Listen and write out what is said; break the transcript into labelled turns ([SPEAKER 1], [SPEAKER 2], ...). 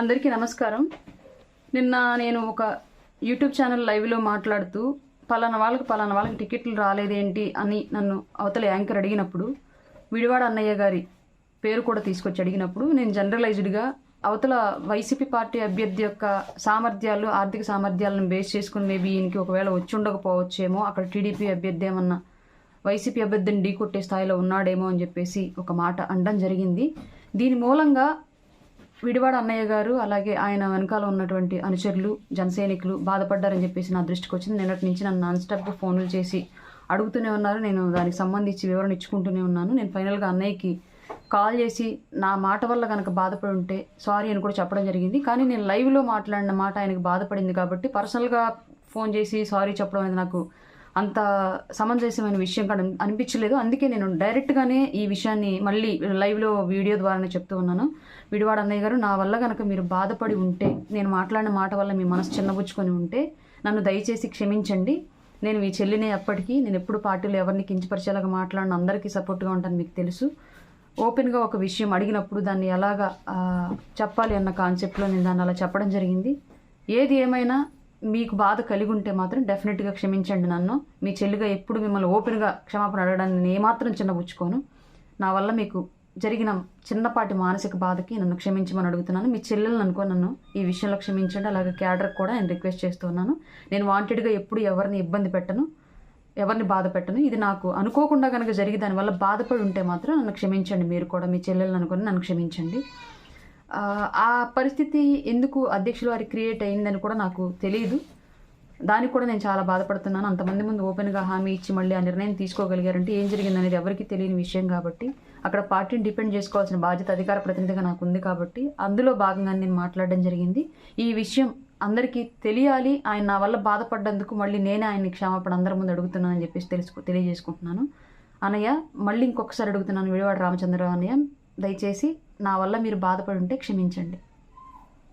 [SPEAKER 1] అందరికీ నమస్కారం. నిన్న నేను ఒక యూట్యూబ్ ఛానల్ లైవ్లో మాట్లాడుతూ పలానా వాళ్ళకి టికెట్లు రాలేదేంటి అని నన్ను అవతల యాంకర్ అడిగినప్పుడు, విడివాడ అన్నయ్య గారి పేరు కూడా తీసుకొచ్చి అడిగినప్పుడు నేను జనరలైజ్డ్గా అవతల వైసీపీ పార్టీ అభ్యర్థి యొక్క సామర్థ్యాలు, ఆర్థిక సామర్థ్యాలను బేస్ చేసుకుని మేబీ ఈయనకి ఒకవేళ వచ్చి ఉండకపోవచ్చేమో, అక్కడ టీడీపీ అభ్యర్థి ఏమన్నా వైసీపీ అభ్యర్థిని ఢీకొట్టే స్థాయిలో ఉన్నాడేమో అని చెప్పేసి ఒక మాట అనడం జరిగింది. దీని మూలంగా విడివాడ అన్నయ్య గారు అలాగే ఆయన వెనకాల ఉన్నటువంటి అనుచరులు, జనసైనికులు బాధపడ్డారని చెప్పేసి నా దృష్టికి వచ్చింది. నిన్నటి నుంచి నన్ను నాన్ స్టాప్గా ఫోన్లు చేసి అడుగుతూనే ఉన్నారు. నేను దానికి సంబంధించి వివరణ ఇచ్చుకుంటూనే ఉన్నాను. నేను ఫైనల్గా అన్నయ్యకి కాల్ చేసి నా మాట వల్ల కనుక బాధపడి ఉంటే సారీ అని కూడా చెప్పడం జరిగింది. కానీ నేను లైవ్లో మాట్లాడిన మాట ఆయనకు బాధపడింది కాబట్టి పర్సనల్గా ఫోన్ చేసి సారీ చెప్పడం అనేది నాకు అంత సమంజసమైన విషయం కూడా అనిపించలేదు. అందుకే నేను డైరెక్ట్గానే ఈ విషయాన్ని మళ్ళీ లైవ్లో వీడియో ద్వారానే చెప్తూ ఉన్నాను. విడివాడ అన్నయ్య గారు, నా వల్ల కనుక మీరు బాధపడి ఉంటే, నేను మాట్లాడిన మాట వల్ల మీ మనసు చిన్నబుచ్చుకొని ఉంటే నన్ను దయచేసి క్షమించండి. నేను మీ చెల్లినే అప్పటికీ. నేను ఎప్పుడు పార్టీలో ఎవరిని కించపరిచేలాగా మాట్లాడిన అందరికీ సపోర్ట్గా ఉంటాను, మీకు తెలుసు. ఓపెన్గా ఒక విషయం అడిగినప్పుడు దాన్ని ఎలాగా చెప్పాలి అన్న కాన్సెప్ట్లో నేను దాన్ని అలా చెప్పడం జరిగింది. ఏది ఏమైనా మీకు బాధ కలిగి ఉంటే మాత్రం డెఫినెట్గా క్షమించండి నన్ను. మీ చెల్లిగా ఎప్పుడు మిమ్మల్ని ఓపెన్గా క్షమాపణ అడగడానికి నేను ఏమాత్రం చిన్నబుచ్చుకోను. నా వల్ల మీకు జరిగిన చిన్నపాటి మానసిక బాధకి నన్ను క్షమించమని అడుగుతున్నాను. మీ చెల్లెలను అనుకో నన్ను ఈ విషయంలో క్షమించండి. అలాగే క్యాడర్కి కూడా నేను రిక్వెస్ట్ చేస్తున్నాను. నేను వాంటెడ్గా ఎప్పుడు ఎవరిని ఇబ్బంది పెట్టను, ఎవరిని బాధ పెట్టను. ఇది నాకు అనుకోకుండా కనుక జరిగి దానివల్ల బాధపడి ఉంటే మాత్రం నన్ను క్షమించండి. మీరు కూడా మీ చెల్లెలను అనుకొని నన్ను క్షమించండి. ఆ పరిస్థితి ఎందుకు అధ్యక్షుల వారి క్రియేట్ అయిందని కూడా నాకు తెలియదు. దానికి కూడా నేను చాలా బాధపడుతున్నాను. అంతమంది ముందు ఓపెన్గా హామీ ఇచ్చి మళ్ళీ ఆ నిర్ణయం తీసుకోగలిగారంటే ఏం జరిగిందనేది ఎవరికి తెలియని విషయం కాబట్టి, అక్కడ పార్టీని డిపెండ్ చేసుకోవాల్సిన బాధ్యత అధికార ప్రతినిధిగా నాకు ఉంది కాబట్టి అందులో భాగంగా నేను మాట్లాడడం జరిగింది. ఈ విషయం అందరికీ తెలియాలి. ఆయన నా వల్ల బాధపడ్డందుకు మళ్ళీ నేనే ఆయన్ని క్షమాపణ అందరి ముందు అడుగుతున్నానని చెప్పేసి తెలియజేసుకుంటున్నాను. అన్నయ్య, మళ్ళీ ఇంకొకసారి అడుగుతున్నాను, విడివాడ రామచంద్రరావు అన్నయ్య, దయచేసి నా వల్ల మీరు బాధపడి ఉంటే క్షమించండి.